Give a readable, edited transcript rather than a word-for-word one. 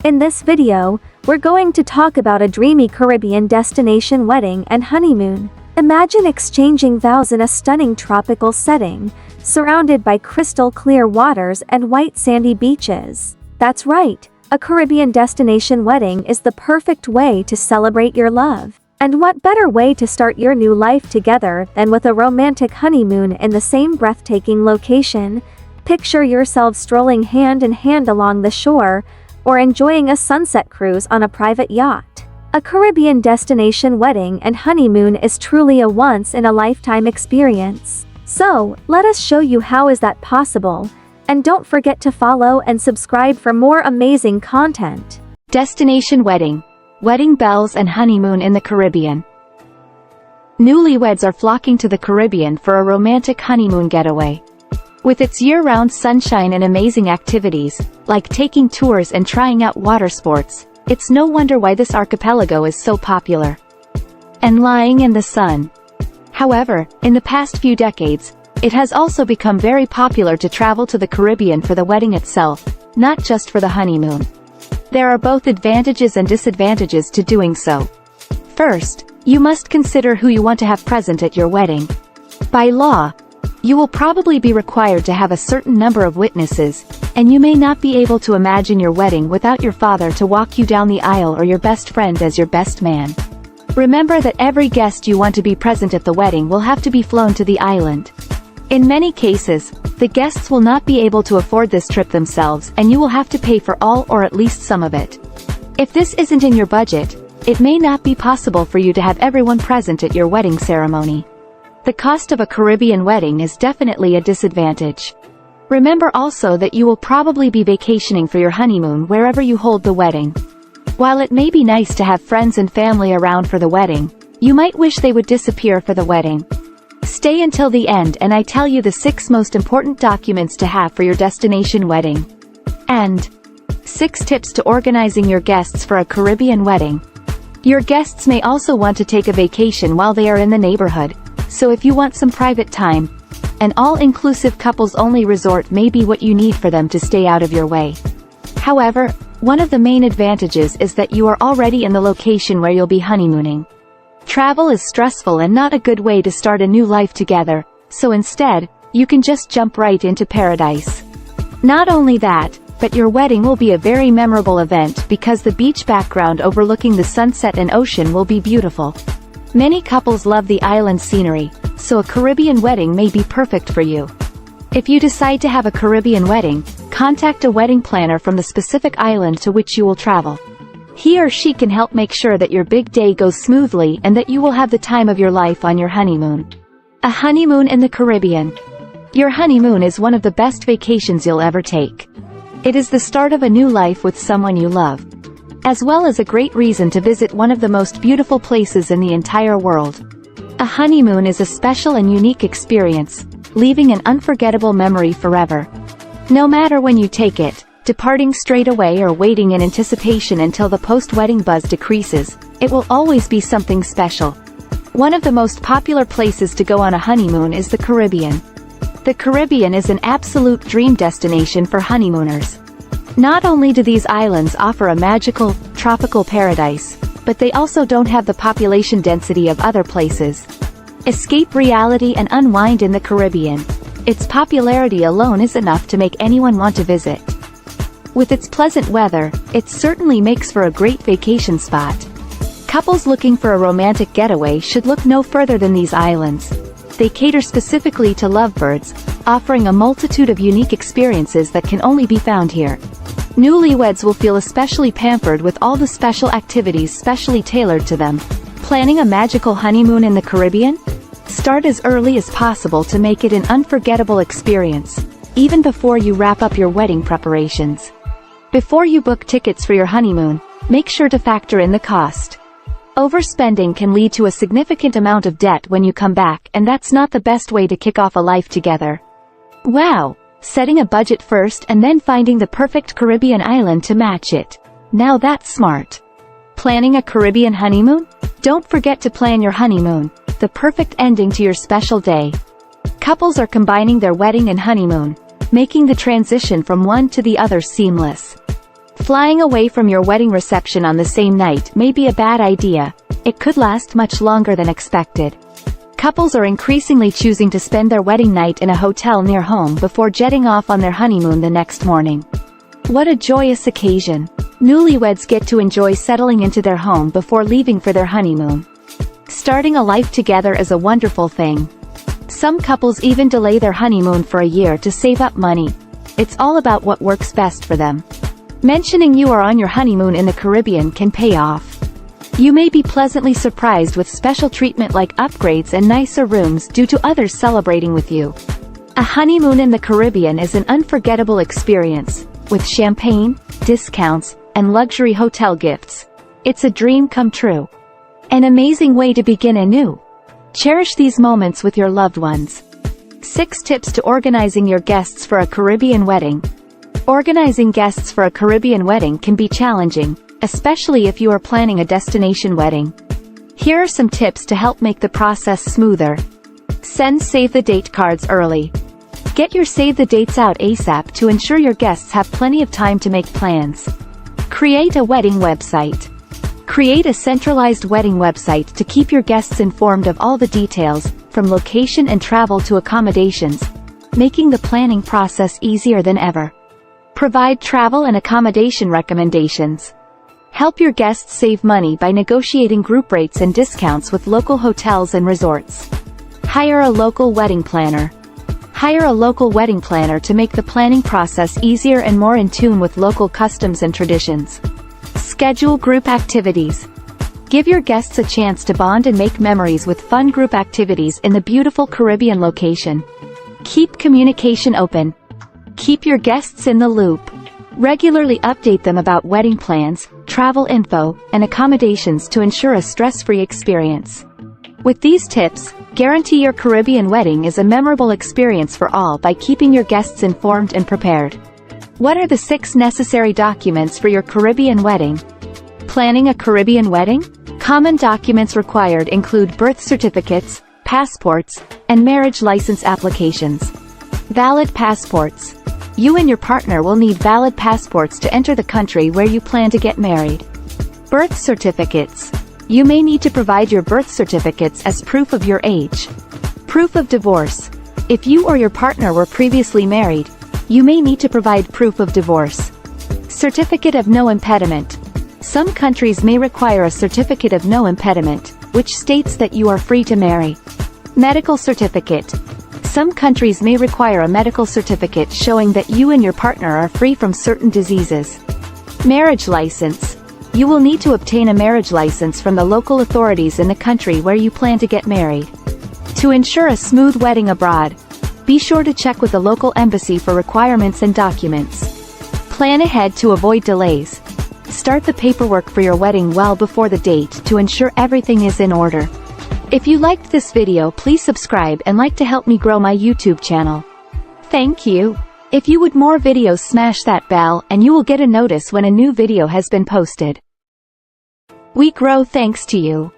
In this video, we're going to talk about a dreamy Caribbean destination wedding and honeymoon. Imagine exchanging vows in a stunning tropical setting, surrounded by crystal clear waters and white sandy beaches. That's right, a Caribbean destination wedding is the perfect way to celebrate your love. And what better way to start your new life together than with a romantic honeymoon in the same breathtaking location? Picture yourselves strolling hand in hand along the shore, or enjoying a sunset cruise on a private yacht. A Caribbean destination wedding and honeymoon is truly a once-in-a-lifetime experience. So, let us show you how is that possible, and don't forget to follow and subscribe for more amazing content. Destination wedding. Wedding bells and honeymoon in the Caribbean. Newlyweds are flocking to the Caribbean for a romantic honeymoon getaway. With its year-round sunshine and amazing activities, like taking tours and trying out water sports, it's no wonder why this archipelago is so popular. And lying in the sun. However, in the past few decades, it has also become very popular to travel to the Caribbean for the wedding itself, not just for the honeymoon. There are both advantages and disadvantages to doing so. First, you must consider who you want to have present at your wedding. By law, you will probably be required to have a certain number of witnesses, and you may not be able to imagine your wedding without your father to walk you down the aisle or your best friend as your best man. Remember that every guest you want to be present at the wedding will have to be flown to the island. In many cases, the guests will not be able to afford this trip themselves, and you will have to pay for all or at least some of it. If this isn't in your budget, it may not be possible for you to have everyone present at your wedding ceremony. The cost of a Caribbean wedding is definitely a disadvantage. Remember also that you will probably be vacationing for your honeymoon wherever you hold the wedding. While it may be nice to have friends and family around for the wedding, you might wish they would disappear for the wedding. Stay until the end and I tell you the 6 most important documents to have for your destination wedding. And 6 tips to organizing your guests for a Caribbean wedding. Your guests may also want to take a vacation while they are in the neighborhood, so if you want some private time, an all-inclusive couples-only resort may be what you need for them to stay out of your way. However, one of the main advantages is that you are already in the location where you'll be honeymooning. Travel is stressful and not a good way to start a new life together, so instead, you can just jump right into paradise. Not only that, but your wedding will be a very memorable event because the beach background overlooking the sunset and ocean will be beautiful. Many couples love the island scenery, so a Caribbean wedding may be perfect for you. If you decide to have a Caribbean wedding, contact a wedding planner from the specific island to which you will travel. He or she can help make sure that your big day goes smoothly and that you will have the time of your life on your honeymoon. A honeymoon in the Caribbean. Your honeymoon is one of the best vacations you'll ever take. It is the start of a new life with someone you love, as well as a great reason to visit one of the most beautiful places in the entire world. A honeymoon is a special and unique experience, leaving an unforgettable memory forever. No matter when you take it, departing straight away or waiting in anticipation until the post-wedding buzz decreases, it will always be something special. One of the most popular places to go on a honeymoon is the Caribbean. The Caribbean is an absolute dream destination for honeymooners. Not only do these islands offer a magical, tropical paradise, but they also don't have the population density of other places. Escape reality and unwind in the Caribbean. Its popularity alone is enough to make anyone want to visit. With its pleasant weather, it certainly makes for a great vacation spot. Couples looking for a romantic getaway should look no further than these islands. They cater specifically to lovebirds, offering a multitude of unique experiences that can only be found here. Newlyweds will feel especially pampered with all the special activities specially tailored to them. Planning a magical honeymoon in the Caribbean? Start as early as possible to make it an unforgettable experience, even before you wrap up your wedding preparations. Before you book tickets for your honeymoon, make sure to factor in the cost. Overspending can lead to a significant amount of debt when you come back, and that's not the best way to kick off a life together. Wow! Setting a budget first and then finding the perfect Caribbean island to match it. Now that's smart. Planning a Caribbean honeymoon? Don't forget to plan your honeymoon, the perfect ending to your special day. Couples are combining their wedding and honeymoon, making the transition from one to the other seamless. Flying away from your wedding reception on the same night may be a bad idea. It could last much longer than expected. Couples are increasingly choosing to spend their wedding night in a hotel near home before jetting off on their honeymoon the next morning. What a joyous occasion! Newlyweds get to enjoy settling into their home before leaving for their honeymoon. Starting a life together is a wonderful thing. Some couples even delay their honeymoon for a year to save up money. It's all about what works best for them. Mentioning you are on your honeymoon in the Caribbean can pay off. You may be pleasantly surprised with special treatment like upgrades and nicer rooms due to others celebrating with you. A honeymoon in the Caribbean is an unforgettable experience, with champagne, discounts, and luxury hotel gifts. It's a dream come true. An amazing way to begin anew. Cherish these moments with your loved ones. 6 tips to organizing your guests for a Caribbean wedding. Organizing guests for a Caribbean wedding can be challenging, especially if you are planning a destination wedding. Here are some tips to help make the process smoother. Send save-the-date cards early. Get your save-the-dates out ASAP to ensure your guests have plenty of time to make plans. Create a wedding website. Create a centralized wedding website to keep your guests informed of all the details, from location and travel to accommodations, making the planning process easier than ever. Provide travel and accommodation recommendations. Help your guests save money by negotiating group rates and discounts with local hotels and resorts. Hire a local wedding planner. Hire a local wedding planner to make the planning process easier and more in tune with local customs and traditions. Schedule group activities. Give your guests a chance to bond and make memories with fun group activities in the beautiful Caribbean location. Keep communication open. Keep your guests in the loop. Regularly update them about wedding plans, travel info, and accommodations to ensure a stress-free experience. With these tips, guarantee your Caribbean wedding is a memorable experience for all by keeping your guests informed and prepared. What are the 6 necessary documents for your Caribbean wedding? Planning a Caribbean wedding? Common documents required include birth certificates, passports, and marriage license applications. Valid passports. You and your partner will need valid passports to enter the country where you plan to get married. Birth certificates. You may need to provide your birth certificates as proof of your age. Proof of divorce. If you or your partner were previously married, you may need to provide proof of divorce. Certificate of no impediment. Some countries may require a certificate of no impediment, which states that you are free to marry. Medical certificate. Some countries may require a medical certificate showing that you and your partner are free from certain diseases. Marriage license. You will need to obtain a marriage license from the local authorities in the country where you plan to get married. To ensure a smooth wedding abroad, be sure to check with the local embassy for requirements and documents. Plan ahead to avoid delays. Start the paperwork for your wedding well before the date to ensure everything is in order. If you liked this video, please subscribe and like to help me grow my YouTube channel. Thank you. If you would more videos, smash that bell and you will get a notice when a new video has been posted. We grow thanks to you.